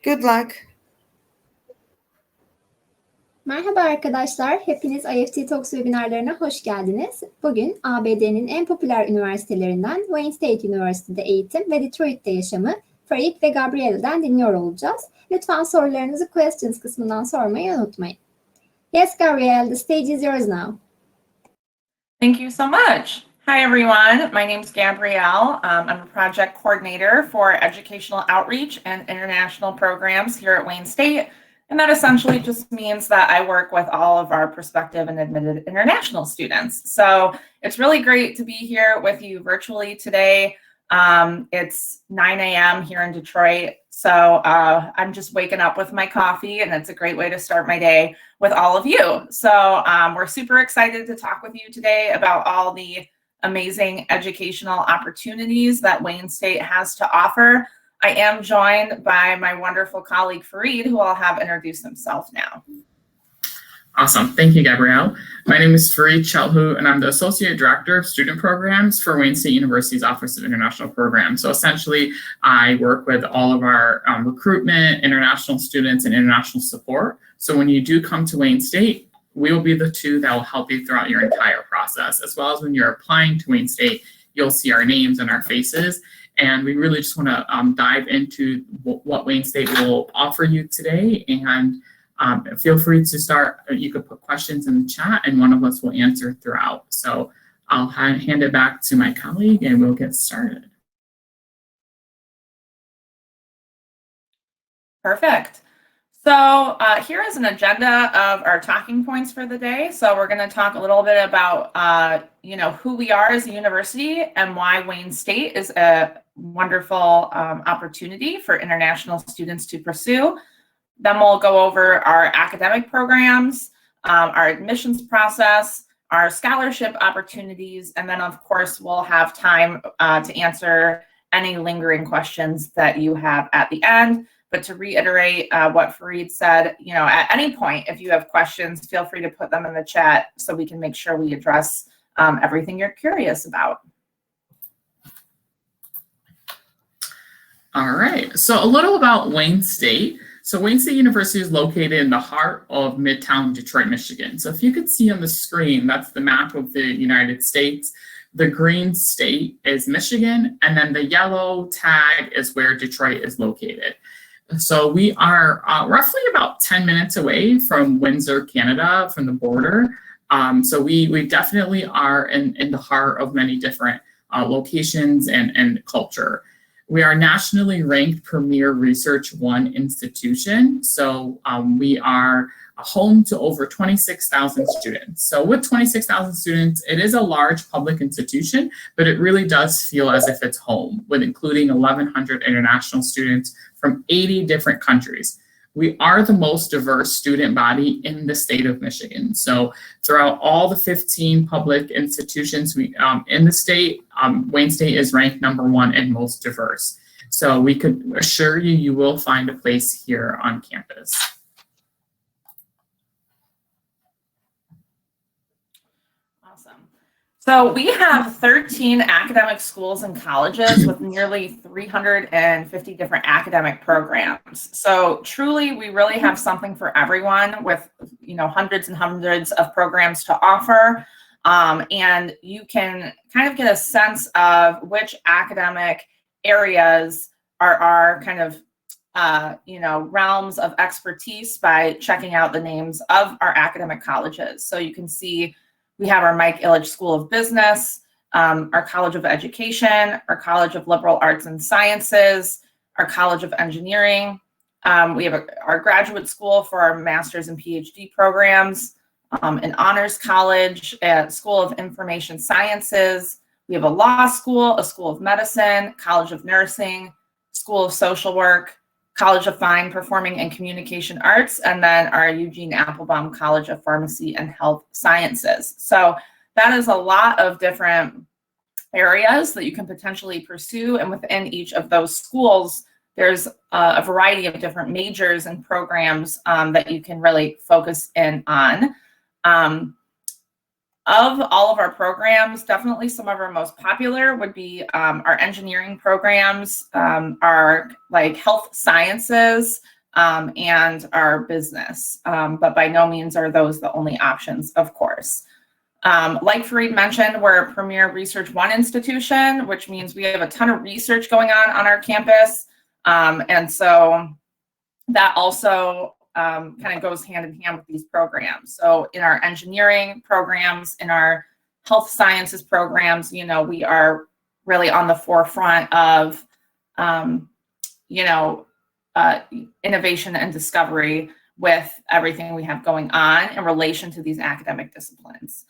Good luck. Merhaba arkadaşlar, hepiniz IEFT Talks webinarlarına hoş geldiniz. Bugün ABD'nin en popüler üniversitelerinden Wayne State University'de eğitim ve Detroit'te yaşamı Farid ve Gabrielle'den dinliyor olacağız. Lütfen sorularınızı questions kısmından sormayı unutmayın. Yes, Gabrielle, the stage is yours now. Thank you so much. Hi, everyone. My name is Gabrielle. I'm a project coordinator for educational outreach and international programs here at Wayne State. And that essentially just means that I work with all of our prospective and admitted international students. So it's really great to be here with you virtually today. It's 9 a.m. here in Detroit. So I'm just waking up with my coffee, and it's a great way to start my day with all of you. So we're super excited to talk with you today about all the amazing educational opportunities that Wayne State has to offer. I am joined by my wonderful colleague, Farid, who I'll have introduce himself now. Awesome. Thank you, Gabrielle. My name is Farid Chalhu, and I'm the Associate Director of Student Programs for Wayne State University's Office of International Programs. So essentially, I work with all of our recruitment, international students, and international support. So when you do come to Wayne State, we will be the two that will help you throughout your entire process, as well as when you're applying to Wayne State, you'll see our names and our faces. And we really just want to dive into what Wayne State will offer you today. And feel free to start. You could put questions in the chat, and one of us will answer throughout. So I'll hand it back to my colleague, and we'll get started. Perfect. So here is an agenda of our talking points for the day. So we're going to talk a little bit about, who we are as a university and why Wayne State is a wonderful opportunity for international students to pursue. Then we'll go over our academic programs, our admissions process, our scholarship opportunities, and then of course we'll have time to answer any lingering questions that you have at the end. But to reiterate what Farid said, at any point, if you have questions, feel free to put them in the chat so we can make sure we address everything you're curious about. All right, so a little about Wayne State. So Wayne State University is located in the heart of Midtown Detroit, Michigan. So if you could see on the screen, that's the map of the United States. The green state is Michigan, and then the yellow tag is where Detroit is located. So we are roughly about 10 minutes away from Windsor, Canada, from the border. So we definitely are in the heart of many different locations and culture. We are nationally ranked premier Research One institution. So we are home to over 26,000 students. So with 26,000 students, it is a large public institution, but it really does feel as if it's home, with including 1,100 international students from 80 different countries. We are the most diverse student body in the state of Michigan. So throughout all the 15 public institutions in the state, Wayne State is ranked #1 and most diverse. So we could assure you, you will find a place here on campus. Awesome. So we have 13 academic schools and colleges with nearly 350 different academic programs. So truly, we really have something for everyone with, hundreds and hundreds of programs to offer. And you can kind of get a sense of which academic areas are our kind of, realms of expertise by checking out the names of our academic colleges. So you can see we have our Mike Ilitch School of Business, our College of Education, our College of Liberal Arts and Sciences, our College of Engineering. We have our graduate school for our master's and PhD programs, an honors college, a School of Information Sciences. We have a law school, a School of Medicine, College of Nursing, School of Social Work, College of Fine, Performing and Communication Arts, and then our Eugene Applebaum College of Pharmacy and Health Sciences. So that is a lot of different areas that you can potentially pursue. And within each of those schools, there's a variety of different majors and programs that you can really focus in on. Of all of our programs, definitely some of our most popular would be our engineering programs, our like health sciences, and our business. But by no means are those the only options, of course. Like Fareed mentioned, we're a premier Research One institution, which means we have a ton of research going on our campus. And so that also kind of goes hand in hand with these programs. So in our engineering programs, in our health sciences programs, you know, we are really on the forefront of, you know, innovation and discovery with everything we have going on in relation to these academic disciplines.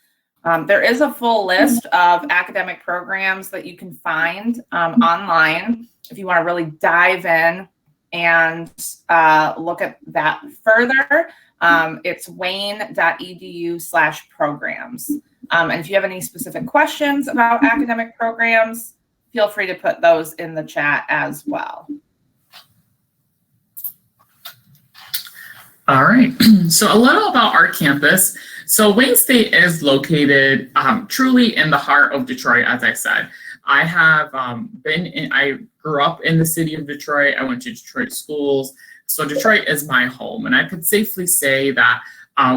There is a full list of academic programs that you can find online if you want to really dive in and look at that further. It's wayne.edu/programs. And if you have any specific questions about academic programs, feel free to put those in the chat as well. All right, so a little about our campus. So Wayne State is located truly in the heart of Detroit, as I said. I have I grew up in the city of Detroit. I went to Detroit schools. So Detroit is my home. And I could safely say that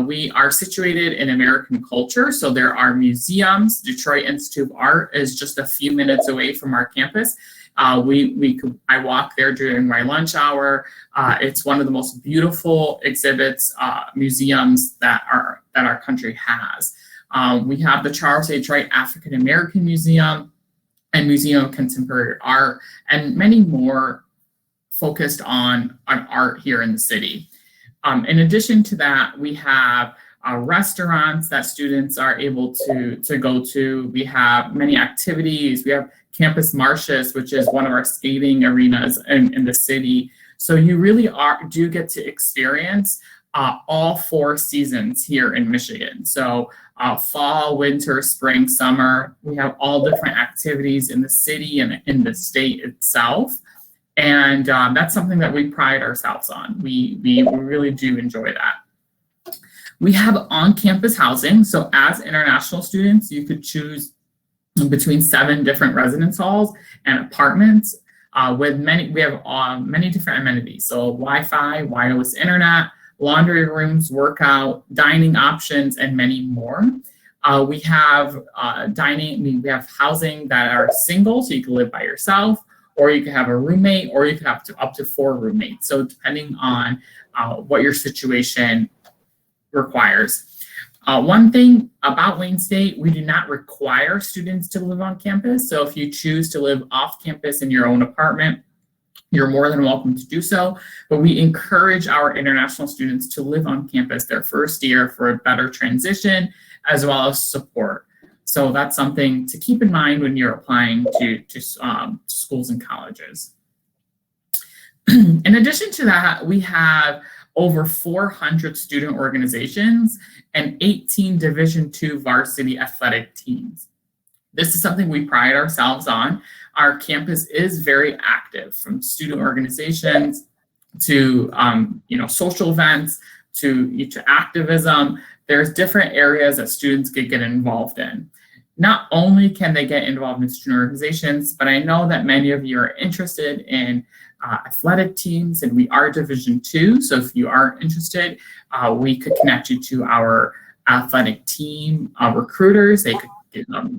we are situated in American culture. So there are museums. Detroit Institute of Art is just a few minutes away from our campus. I walk there during my lunch hour. It's one of the most beautiful exhibits, museums that our country has. We have the Charles H. Wright African American Museum and Museum of Contemporary Art, and many more focused on art here in the city. In addition to that, we have restaurants that students are able to go to. We have many activities. We have campus marches, which is one of our skating arenas in the city. So you really do get to experience all 4 seasons here in Michigan. So fall, winter, spring, summer, we have all different activities in the city and in the state itself. And that's something that we pride ourselves on. We really do enjoy that. We have on-campus housing. So as international students, you could choose between 7 different residence halls and apartments with we have many different amenities. So Wi-Fi, wireless internet, laundry rooms, workout, dining options, and many more. We have we have housing that are single, so you can live by yourself, or you can have a roommate, or you can have up to 4 roommates. So depending on what your situation requires. One thing about Wayne State, we do not require students to live on campus. So if you choose to live off campus in your own apartment, you're more than welcome to do so. But we encourage our international students to live on campus their first year for a better transition, as well as support. So that's something to keep in mind when you're applying to schools and colleges. In addition to that, we have over 400 student organizations and 18 Division II varsity athletic teams. This is something we pride ourselves on. Our campus is very active, from student organizations to social events to activism. There's different areas that students could get involved in. Not only can they get involved in student organizations, but I know that many of you are interested in athletic teams, and we are Division II. So if you are interested, we could connect you to our athletic team recruiters. They could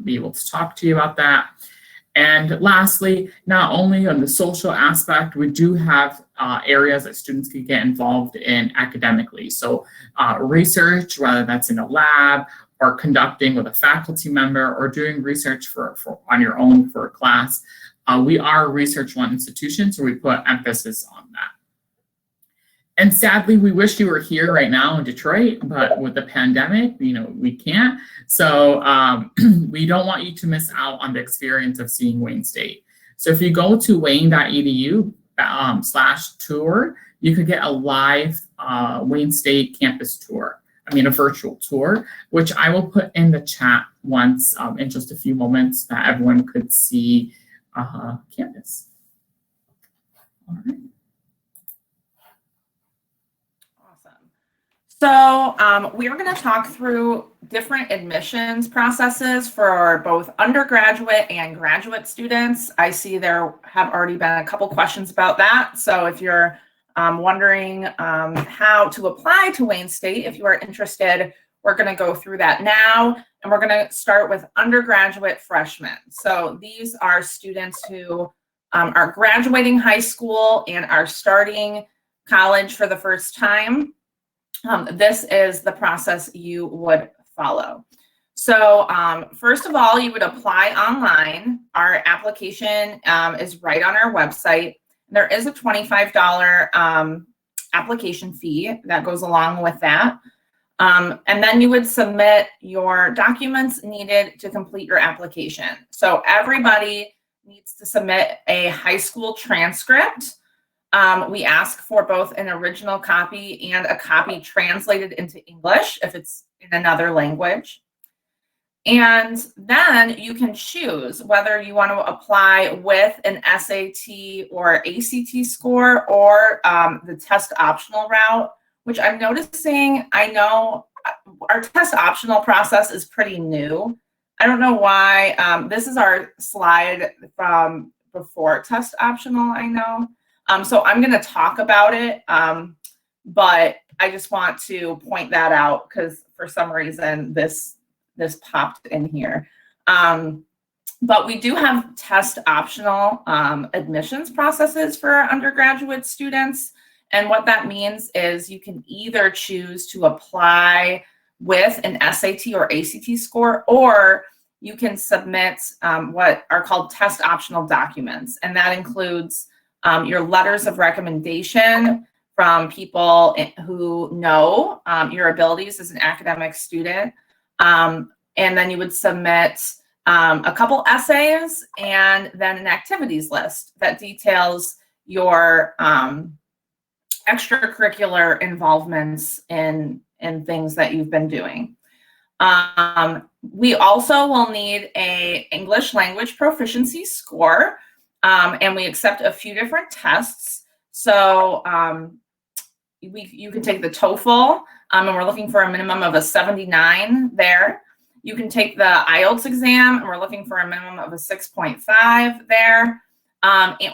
be able to talk to you about that. And lastly, not only on the social aspect, we do have areas that students can get involved in academically. So research, whether that's in a lab or conducting with a faculty member or doing research for on your own for a class. We are a Research One institution, so we put emphasis on that. And sadly, we wish you were here right now in Detroit, but with the pandemic, we can't. So we don't want you to miss out on the experience of seeing Wayne State. So if you go to wayne.edu/tour, you could get a live Wayne State campus tour. A virtual tour, which I will put in the chat once in just a few moments, that everyone could see campus. All right. So we are going to talk through different admissions processes for both undergraduate and graduate students. I see there have already been a couple questions about that. So if you're wondering how to apply to Wayne State, if you are interested, we're going to go through that now. And we're going to start with undergraduate freshmen. So these are students who are graduating high school and are starting college for the first time. This is the process you would follow. So first of all, you would apply online. Our application is right on our website. There is a $25 application fee that goes along with that. And then you would submit your documents needed to complete your application. So everybody needs to submit a high school transcript. We ask for both an original copy and a copy translated into English if it's in another language. And then you can choose whether you want to apply with an SAT or ACT score or the test optional route, which I'm noticing, I know our test optional process is pretty new. I don't know why. This is our slide from before test optional, I know. So I'm going to talk about it, but I just want to point that out because for some reason this popped in here. But we do have test optional admissions processes for our undergraduate students. And what that means is you can either choose to apply with an SAT or ACT score, or you can submit what are called test optional documents. And that includes your letters of recommendation from people who know your abilities as an academic student. And then you would submit a couple essays and then an activities list that details your extracurricular involvements in things that you've been doing. We also will need an English language proficiency score. And we accept a few different tests. So you can take the TOEFL, and we're looking for a minimum of a 79 there. You can take the IELTS exam, and we're looking for a minimum of a 6.5 there.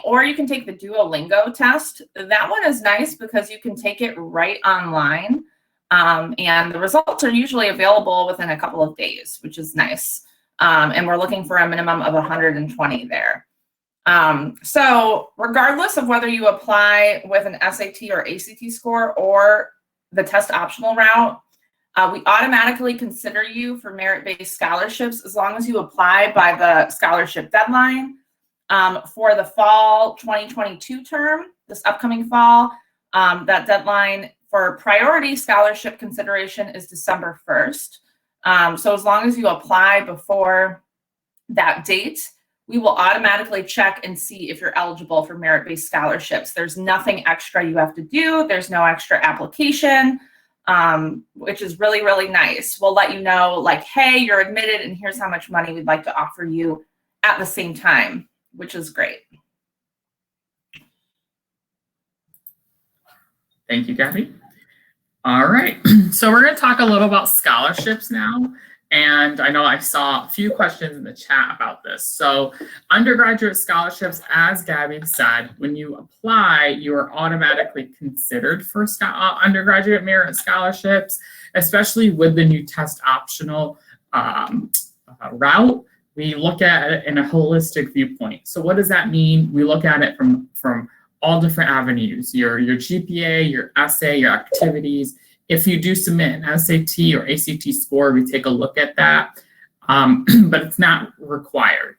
Or you can take the Duolingo test. That one is nice because you can take it right online. And the results are usually available within a couple of days, which is nice. And we're looking for a minimum of 120 there. So regardless of whether you apply with an SAT or ACT score or the test optional route, we automatically consider you for merit-based scholarships as long as you apply by the scholarship deadline. For the fall 2022 term, this upcoming fall, that deadline for priority scholarship consideration is December 1st. So as long as you apply before that date, we will automatically check and see if you're eligible for merit-based scholarships. There's nothing extra you have to do. There's no extra application, which is really, really nice. We'll let you know, like, hey, you're admitted and here's how much money we'd like to offer you at the same time, which is great. Thank you, Gabby. All right, so we're going to talk a little about scholarships now. And I know I saw a few questions in the chat about this. So undergraduate scholarships, as Gabby said, when you apply, you are automatically considered for undergraduate merit scholarships, especially with the new test optional route. We look at it in a holistic viewpoint. So what does that mean? We look at it from all different avenues, your GPA, your essay, your activities. If you do submit an SAT or ACT score, we take a look at that, but it's not required.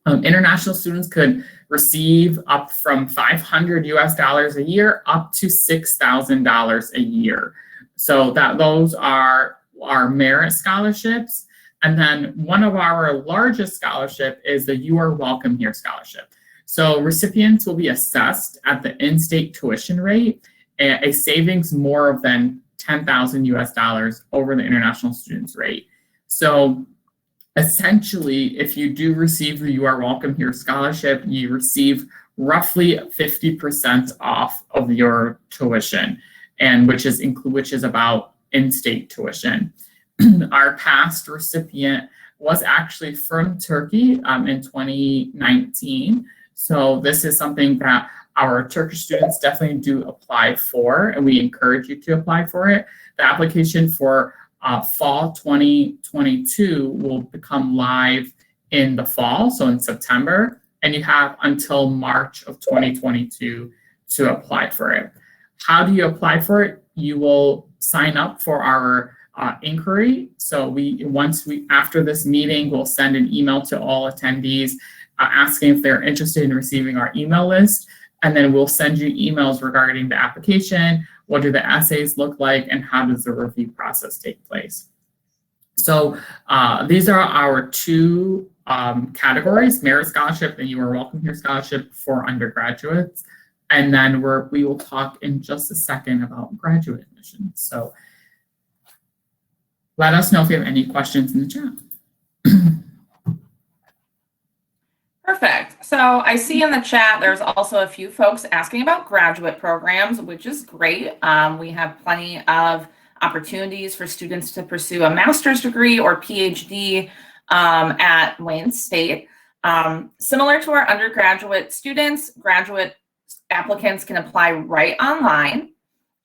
International students could receive up from $500 US a year up to $6,000 a year. So those are our merit scholarships. And then one of our largest scholarship is the You Are Welcome Here scholarship. So recipients will be assessed at the in-state tuition rate, a savings more than $10,000 US over the international students rate. So essentially, if you do receive the You Are Welcome Here scholarship, you receive roughly 50% off of your tuition. and which is about in-state tuition. Our past recipient was actually from Turkey in 2019. So this is something that our Turkish students definitely do apply for, and we encourage you to apply for it. The application for fall 2022 will become live in the fall, so in September, and you have until March of 2022 to apply for it. How do you apply for it? You will sign up for our inquiry. So after this meeting, we'll send an email to all attendees asking if they're interested in receiving our email list. And then we'll send you emails regarding the application, what do the essays look like, and how does the review process take place. So these are our two categories, merit scholarship and you are welcome here scholarship for undergraduates. And then we will talk in just a second about graduate admissions. So let us know if you have any questions in the chat. Perfect. So I see in the chat, there's also a few folks asking about graduate programs, which is great. We have plenty of opportunities for students to pursue a master's degree or PhD at Wayne State. Similar to our undergraduate students, graduate applicants can apply right online.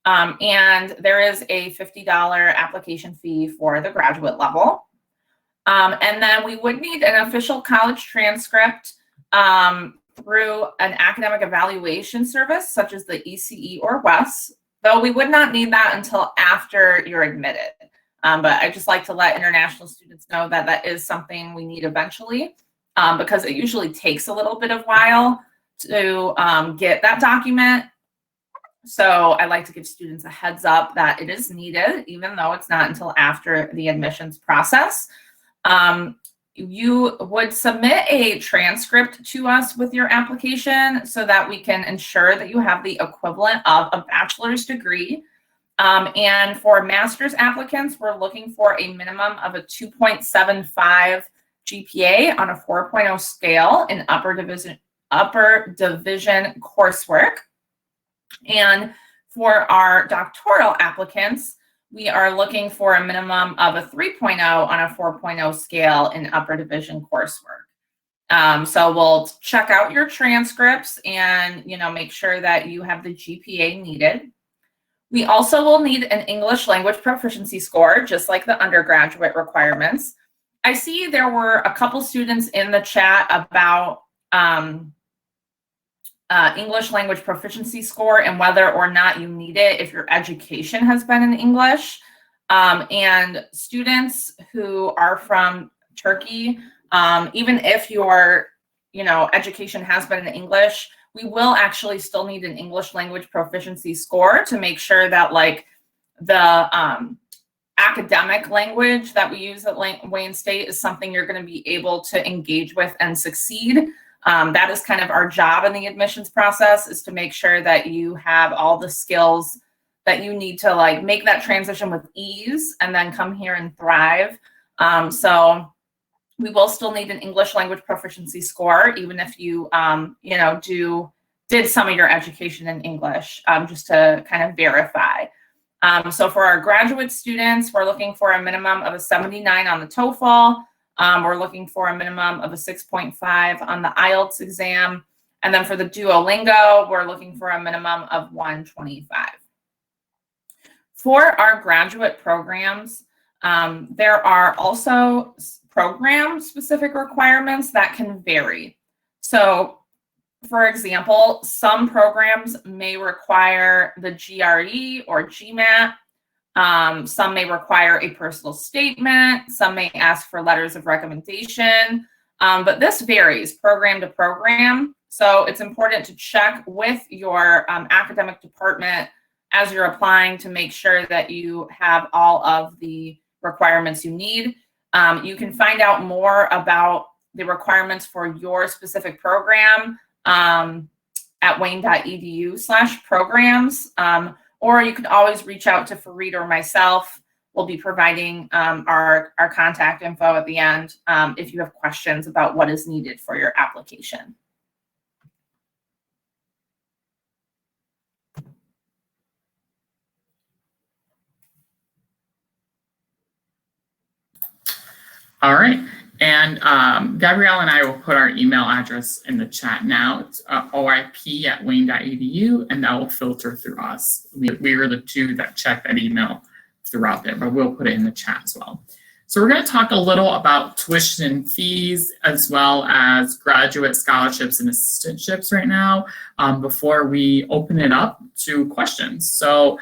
And there is a $50 application fee for the graduate level. And then we would need an official college transcript through an academic evaluation service, such as the ECE or WES, though we would not need that until after you're admitted. But I just like to let international students know that that is something we need eventually, because it usually takes a little bit of while to get that document. So I like to give students a heads up that it is needed, even though it's not until after the admissions process. You would submit a transcript to us with your application so that we can ensure that you have the equivalent of a bachelor's degree. And for master's applicants, we're looking for a minimum of a 2.75 GPA on a 4.0 scale in upper division coursework. And for our doctoral applicants, we are looking for a minimum of a 3.0 on a 4.0 scale in upper division coursework. So we'll check out your transcripts and make sure that you have the GPA needed. We also will need an English language proficiency score, just like the undergraduate requirements. I see there were a couple students in the chat about English language proficiency score and whether or not you need it if your education has been in English. And students who are from Turkey, even if your education has been in English, we will actually still need an English language proficiency score to make sure that the academic language that we use at Wayne State is something you're going to be able to engage with and succeed. That is kind of our job in the admissions process, is to make sure that you have all the skills that you need to make that transition with ease and then come here and thrive. So we will still need an English language proficiency score, even if you, did some of your education in English, just to kind of verify. So for our graduate students, we're looking for a minimum of a 79 on the TOEFL. We're looking for a minimum of a 6.5 on the IELTS exam. And then for the Duolingo, we're looking for a minimum of 125. For our graduate programs, there are also program-specific requirements that can vary. So, for example, some programs may require the GRE or GMAT. Some may require a personal statement. Some may ask for letters of recommendation. But this varies program to program. So it's important to check with your academic department as you're applying to make sure that you have all of the requirements you need. You can find out more about the requirements for your specific program at wayne.edu/programs. Or you can always reach out to Fareed or myself. We'll be providing our contact info at the end if you have questions about what is needed for your application. All right. And Gabrielle and I will put our email address in the chat now. It's oip@wayne.edu, and that will filter through us. We are the two that check that email throughout there, but we'll put it in the chat as well. So we're going to talk a little about tuition fees as well as graduate scholarships and assistantships right now before we open it up to questions. So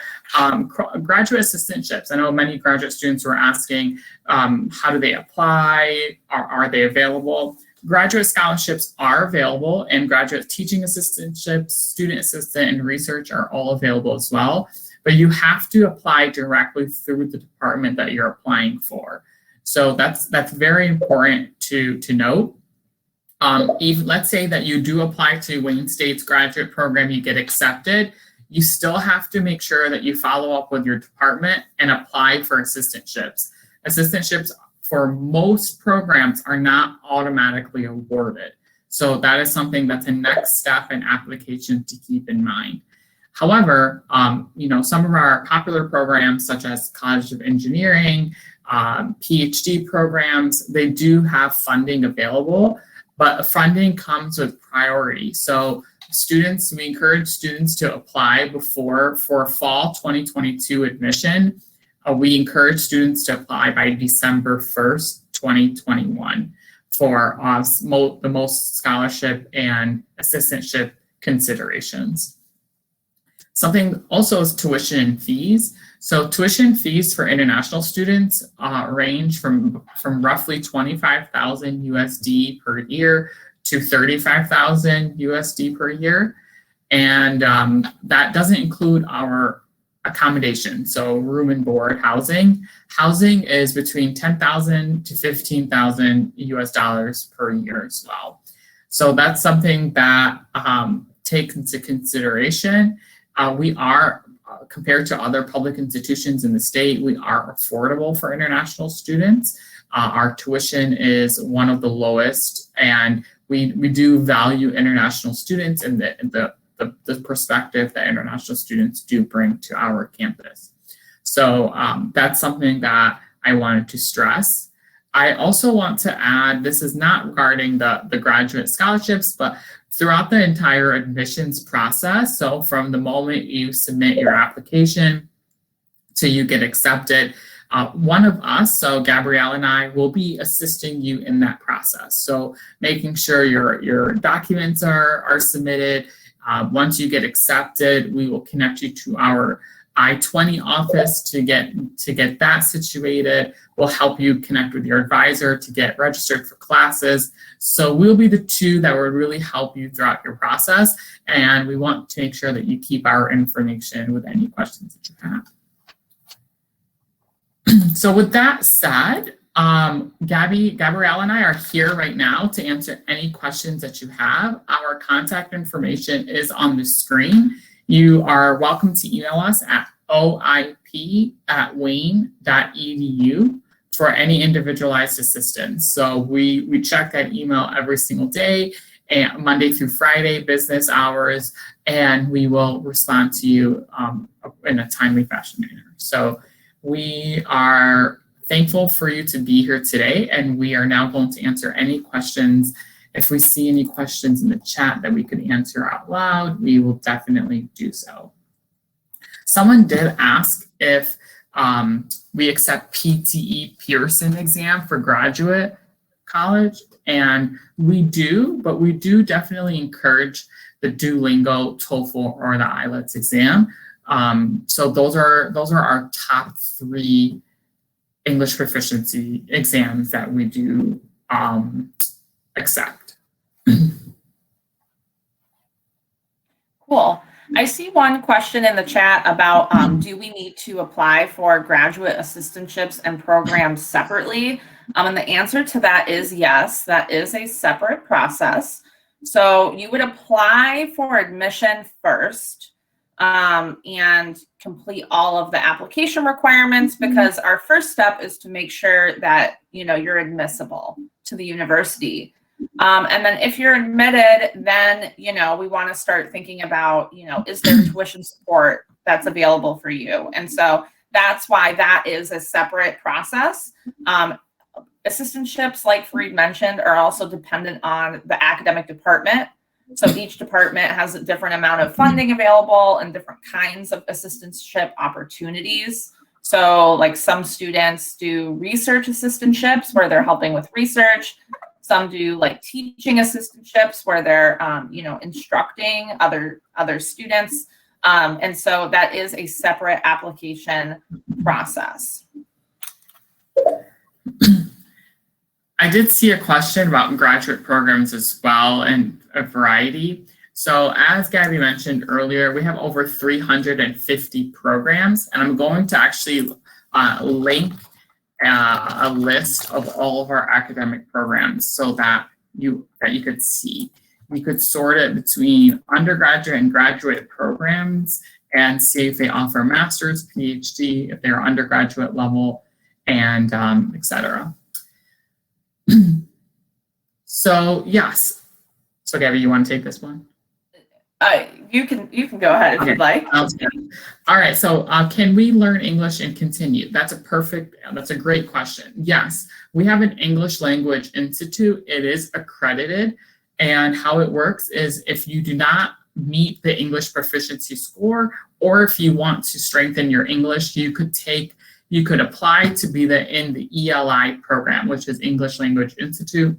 graduate assistantships, I know many graduate students were asking, how do they apply? Are they available? Graduate scholarships are available, and graduate teaching assistantships, student assistant, and research are all available as well. But you have to apply directly through the department that you're applying for. So that's very important to note. Even let's say that you do apply to Wayne State's graduate program, you get accepted, you still have to make sure that you follow up with your department and apply for assistantships. Assistantships for most programs are not automatically awarded. So that is something that's a next step in application to keep in mind. However, some of our popular programs such as College of Engineering, PhD programs, they do have funding available, but funding comes with priority. So we encourage students to apply for fall 2022 admission. We encourage students to apply by December 1st, 2021 for the most scholarship and assistantship considerations. Something also is tuition fees. So tuition fees for international students range from roughly 25,000 USD per year to 35,000 USD per year. And that doesn't include our accommodation. So room and board housing. Housing is between 10,000 to 15,000 US dollars per year as well. So that's something that take into consideration. We are, compared to other public institutions in the state, we are affordable for international students. Our tuition is one of the lowest, and we do value international students and the perspective that international students do bring to our campus. So that's something that I wanted to stress. I also want to add, this is not regarding the graduate scholarships, but throughout the entire admissions process, so from the moment you submit your application till you get accepted, one of us, so Gabrielle and I, will be assisting you in that process. So making sure your documents are submitted. Once you get accepted, we will connect you to our I-20 office to get that situated. We'll help you connect with your advisor to get registered for classes. So we'll be the two that will really help you throughout your process. And we want to make sure that you keep our information with any questions that you have. So with that said, Gabrielle and I are here right now to answer any questions that you have. Our contact information is on the screen. You are welcome to email us at oip@wayne.edu for any individualized assistance. So we check that email every single day, and Monday through Friday, business hours, and we will respond to you in a timely fashion manner. So we are thankful for you to be here today, and we are now going to answer any questions. If we see any questions in the chat that we could answer out loud, we will definitely do so. Someone did ask if we accept PTE Pearson exam for graduate college, and we do, but we do definitely encourage the Duolingo, TOEFL, or the IELTS exam. So those are our top 3 English proficiency exams that we do accept. Cool. I see one question in the chat about do we need to apply for graduate assistantships and programs separately? And the answer to that is yes, that is a separate process. So you would apply for admission first and complete all of the application requirements, because our first step is to make sure that you're admissible to the university. And then if you're admitted, then, we want to start thinking about, is there tuition support that's available for you? And so that's why that is a separate process. assistantships, like Fareed mentioned, are also dependent on the academic department. So each department has a different amount of funding available and different kinds of assistantship opportunities. So like some students do research assistantships where they're helping with research. Some do like teaching assistantships where they're, instructing other students. And so that is a separate application process. I did see a question about graduate programs as well, and a variety. So as Gabby mentioned earlier, we have over 350 programs, and I'm going to actually link a list of all of our academic programs so that you could see. We could sort it between undergraduate and graduate programs and see if they offer master's, PhD, if they're undergraduate level, and et cetera. So yes. So Gabby, you want to take this one? You can go ahead if you'd like. All right. So can we learn English and continue? That's a great question. Yes, we have an English Language Institute. It is accredited, and how it works is if you do not meet the English proficiency score, or if you want to strengthen your English, you could apply to be in the ELI program, which is English Language Institute.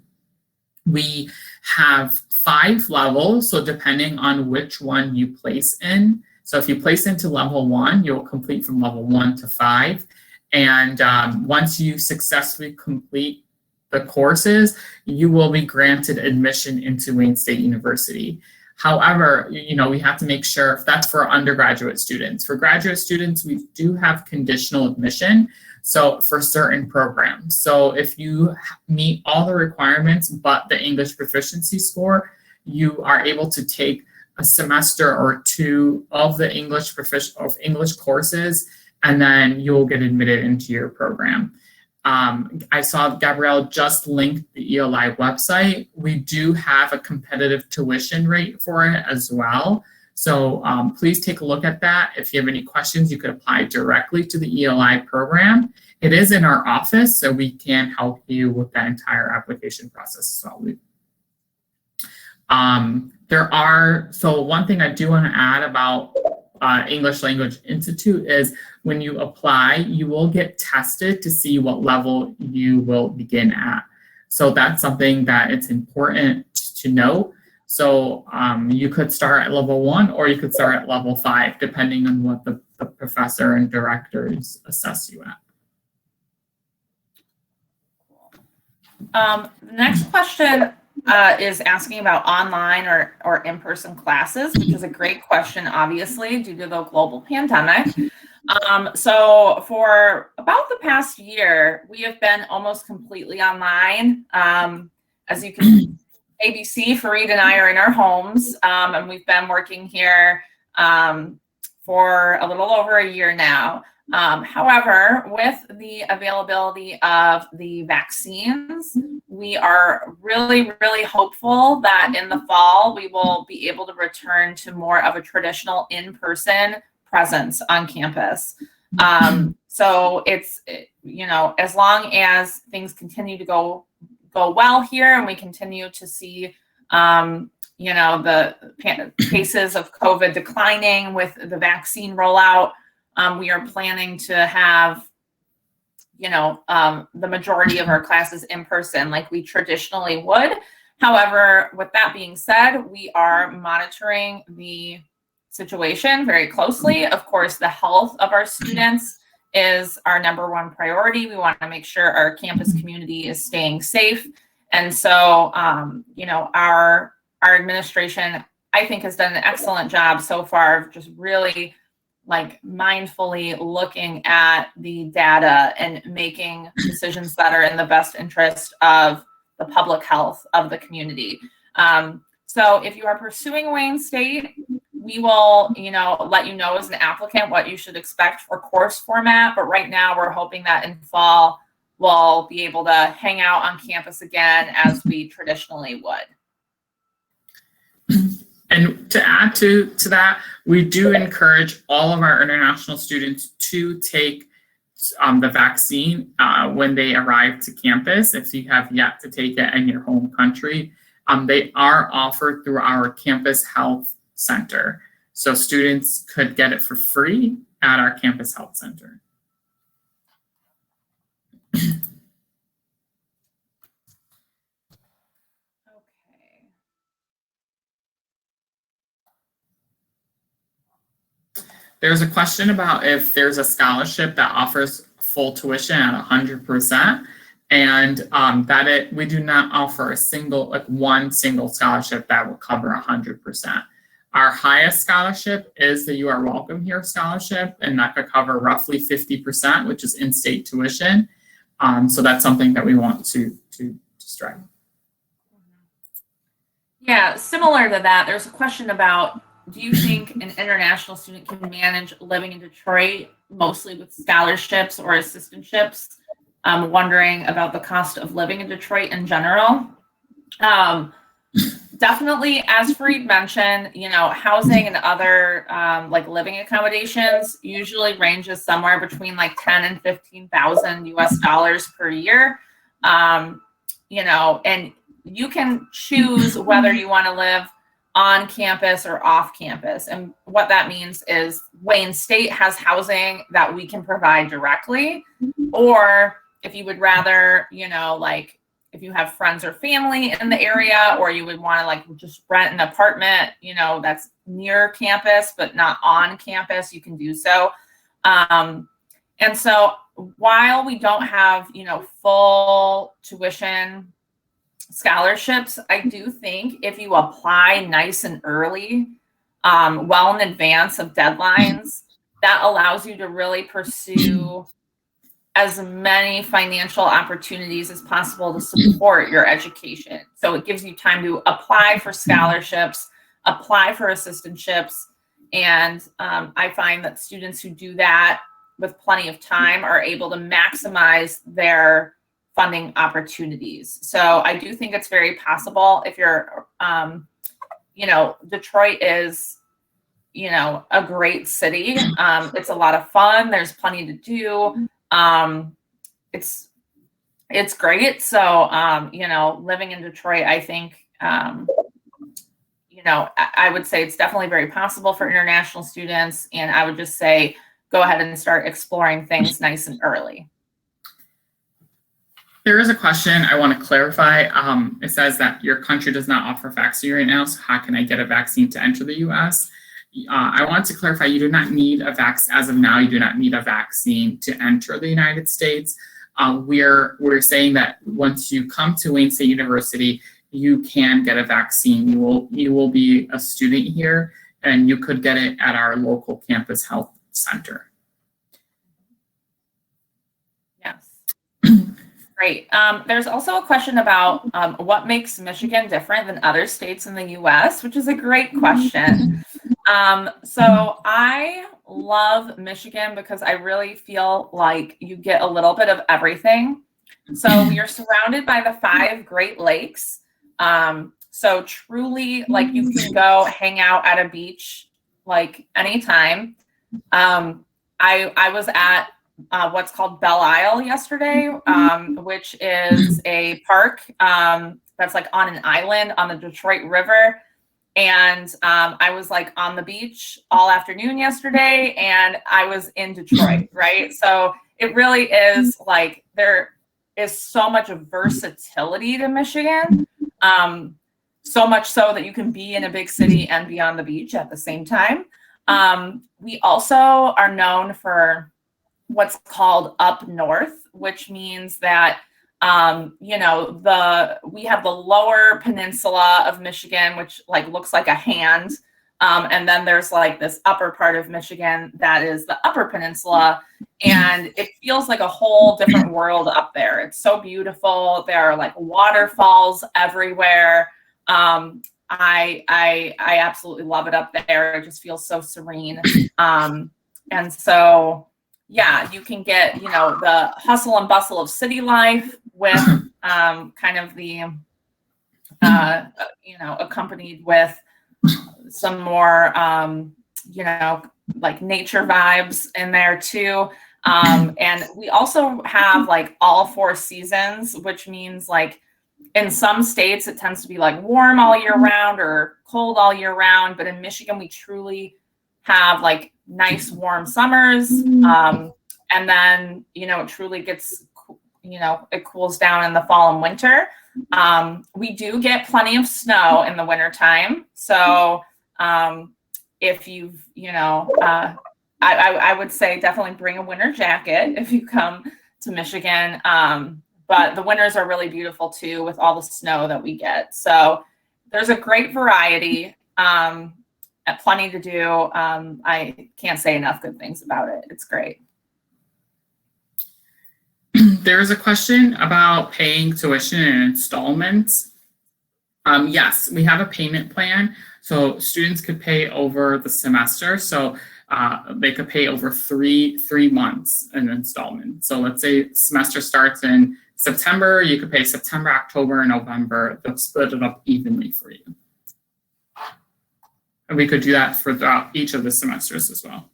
We have 5 levels, so depending on which one you place in. So if you place into level 1, you'll complete from level 1 to 5. And once you successfully complete the courses, you will be granted admission into Wayne State University. However, we have to make sure if that's for undergraduate students. For graduate students, we do have conditional admission. So for certain programs. So if you meet all the requirements but the English proficiency score, you are able to take a semester or 2 of the English courses, and then you'll get admitted into your program. I saw Gabrielle just linked the ELI website. We do have a competitive tuition rate for it as well. So please take a look at that. If you have any questions, you could apply directly to the ELI program. It is in our office, so we can help you with that entire application process as well. So one thing I do want to add about English Language Institute is when you apply, you will get tested to see what level you will begin at. So that's something that it's important to know. So you could start at level 1 or you could start at level 5, depending on what the professor and directors assess you at. The next question is asking about online or in-person classes, which is a great question, obviously, due to the global pandemic. So for about the past year, we have been almost completely online. As you can maybe see, Fareed and I are in our homes, and we've been working here for a little over a year now. However, with the availability of the vaccines, we are really, really hopeful that in the fall, we will be able to return to more of a traditional in-person presence on campus. So it's, as long as things continue to go well here and we continue to see, the cases of COVID declining with the vaccine rollout, we are planning to have, the majority of our classes in person like we traditionally would. However, with that being said, we are monitoring the situation very closely. Of course, the health of our students is our number one priority. We want to make sure our campus community is staying safe. And so, our administration, I think, has done an excellent job so far of just really mindfully looking at the data and making decisions that are in the best interest of the public health of the community. So if you are pursuing Wayne State, we will, let you know as an applicant what you should expect for course format. But right now we're hoping that in fall, we'll be able to hang out on campus again as we traditionally would. And to add to that, we do encourage all of our international students to take the vaccine when they arrive to campus, if you have yet to take it in your home country. They are offered through our campus health center. So students could get it for free at our campus health center. There's a question about if there's a scholarship that offers full tuition at 100%, and we do not offer one single scholarship that will cover 100%. Our highest scholarship is the You Are Welcome Here scholarship, and that could cover roughly 50%, which is in-state tuition. So that's something that we want to strive. Yeah, similar to that, there's a question about, do you think an international student can manage living in Detroit, mostly with scholarships or assistantships? I'm wondering about the cost of living in Detroit in general. Definitely, as Fareed mentioned, housing and other like living accommodations usually ranges somewhere between like 10 and 15,000 US dollars per year. And you can choose whether you want to live on campus or off campus. And what that means is Wayne State has housing that we can provide directly, or if you would rather, like if you have friends or family in the area, or you would want to like just rent an apartment, that's near campus, but not on campus, you can do so. And so while we don't have, full tuition scholarships, I do think if you apply nice and early, well in advance of deadlines, that allows you to really pursue as many financial opportunities as possible to support your education. So it gives you time to apply for scholarships, apply for assistantships, and I find that students who do that with plenty of time are able to maximize their funding opportunities. So I do think it's very possible if you're, Detroit is, a great city. It's a lot of fun. There's plenty to do. It's great. So, living in Detroit, I think, I would say it's definitely very possible for international students. And I would just say, go ahead and start exploring things nice and early. There is a question I want to clarify. It says that your country does not offer vaccine right now, so how can I get a vaccine to enter the U.S.? I want to clarify, you do not need a vaccine, as of now, you do not need a vaccine to enter the United States. We're saying that once you come to Wayne State University, you can get a vaccine. You will be a student here, and you could get it at our local campus health center. Yes. Great. There's also a question about what makes Michigan different than other states in the U.S., which is a great question. So I love Michigan because I really feel like you get a little bit of everything. So we are surrounded by the 5 Great Lakes. So truly, like, you can go hang out at a beach like anytime. I was at what's called Belle Isle yesterday, which is a park that's like on an island on the Detroit River. And I was like on the beach all afternoon yesterday, and I was in Detroit, right? So it really is like, there is so much versatility to Michigan. So much so that you can be in a big city and be on the beach at the same time. We also are known for what's called up north, which means that we have the lower peninsula of Michigan, which like looks like a hand. And then there's like this upper part of Michigan that is the upper peninsula. And it feels like a whole different world up there. It's so beautiful. There are like waterfalls everywhere. I absolutely love it up there. It just feels so serene. And so, yeah, you can get, the hustle and bustle of city life with kind of the, accompanied with some more, like nature vibes in there too. And we also have like all 4 seasons, which means like in some states it tends to be like warm all year round or cold all year round. But in Michigan, we truly have like nice warm summers. And then, it truly gets, it cools down in the fall and winter. We do get plenty of snow in the wintertime. So if you've, I would say definitely bring a winter jacket if you come to Michigan. But the winters are really beautiful too with all the snow that we get. So there's a great variety, plenty to do. I can't say enough good things about it. It's great. There's a question about paying tuition in installments. Yes, we have a payment plan. So students could pay over the semester. So they could pay over three months in installment. So let's say semester starts in September, you could pay September, October, and November. They'll split it up evenly for you. And we could do that for throughout each of the semesters as well.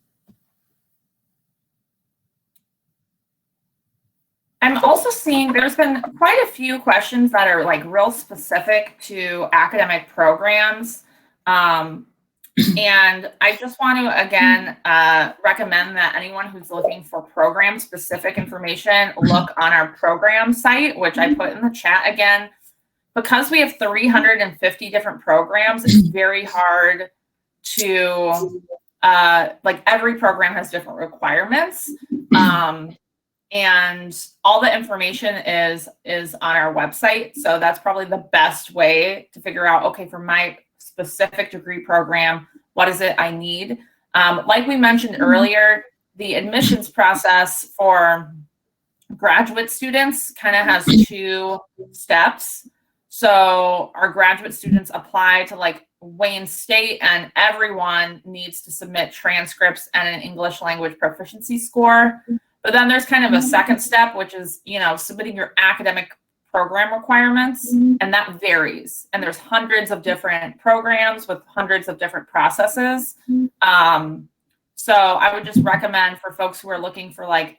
I'm also seeing there's been quite a few questions that are like real specific to academic programs. And I just want to, again, recommend that anyone who's looking for program-specific information, look on our program site, which I put in the chat again. Because we have 350 different programs, it's very hard to, like every program has different requirements. And all the information is on our website. So that's probably the best way to figure out, okay, for my specific degree program, what is it I need? Like we mentioned earlier, the admissions process for graduate students kind of has 2 steps. So our graduate students apply to like Wayne State, and everyone needs to submit transcripts and an English language proficiency score. But then there's kind of a second step, which is, submitting your academic program requirements, and that varies. And there's hundreds of different programs with hundreds of different processes. So I would just recommend for folks who are looking for like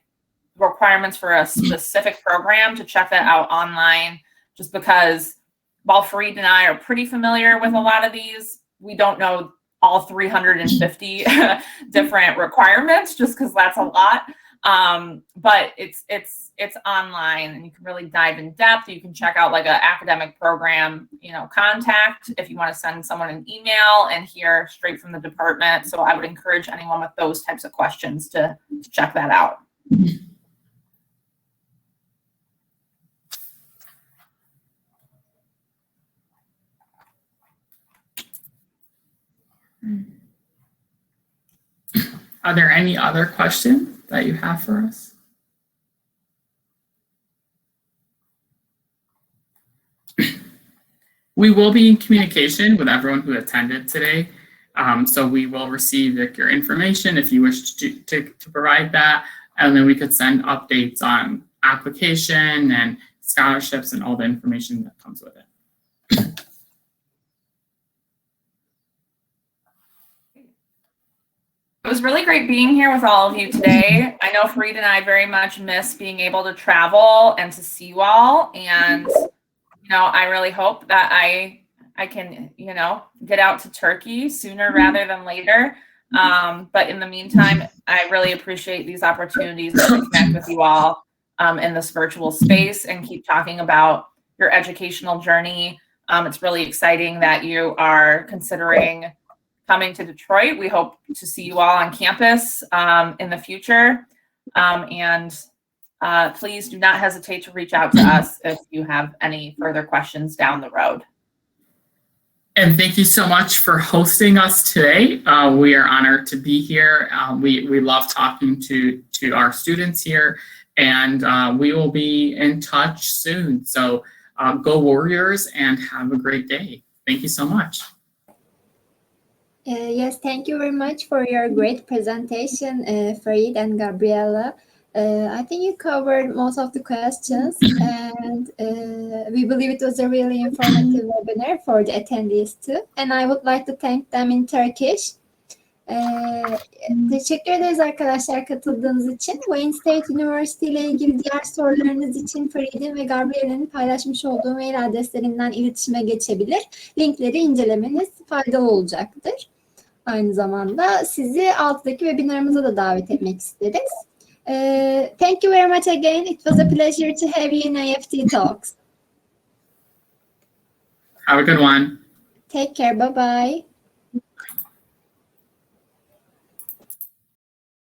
requirements for a specific program to check that out online, just because while Fareed and I are pretty familiar with a lot of these, we don't know all 350 different requirements, just because that's a lot. But it's online, and you can really dive in depth. You can check out like an academic program, contact if you want to send someone an email and hear straight from the department. So I would encourage anyone with those types of questions to check that out. Are there any other questions that you have for us? We will be in communication with everyone who attended today. So we will receive your information if you wish to provide that. And then we could send updates on application and scholarships and all the information that comes with it. It was really great being here with all of you today. I know Fareed and I very much miss being able to travel and to see you all. And, I really hope that I can, get out to Turkey sooner rather than later. But in the meantime, I really appreciate these opportunities to connect with you all in this virtual space and keep talking about your educational journey. It's really exciting that you are considering coming to Detroit. We hope to see you all on campus in the future. Please do not hesitate to reach out to us if you have any further questions down the road. And thank you so much for hosting us today. We are honored to be here. We love talking to our students here, and we will be in touch soon. So go Warriors and have a great day. Thank you so much. Yes, thank you very much for your great presentation, Fareed and Gabriella. I think you covered most of the questions, and we believe it was a really informative webinar for the attendees too. And I would like to thank them in Turkish. Teşekkür ederiz arkadaşlar katıldığınız için. Wayne State University ile ilgili diğer sorularınız için Farid'in ve Gabriel'in paylaşmış olduğu mail adreslerinden iletişime geçebilir. Linkleri incelemeniz faydalı olacaktır. Aynı zamanda sizi alttaki webinarımıza da davet etmek isteriz. Thank you very much again. It was a pleasure to have you in IEFT Talks. Have a good one. Take care. Bye-bye.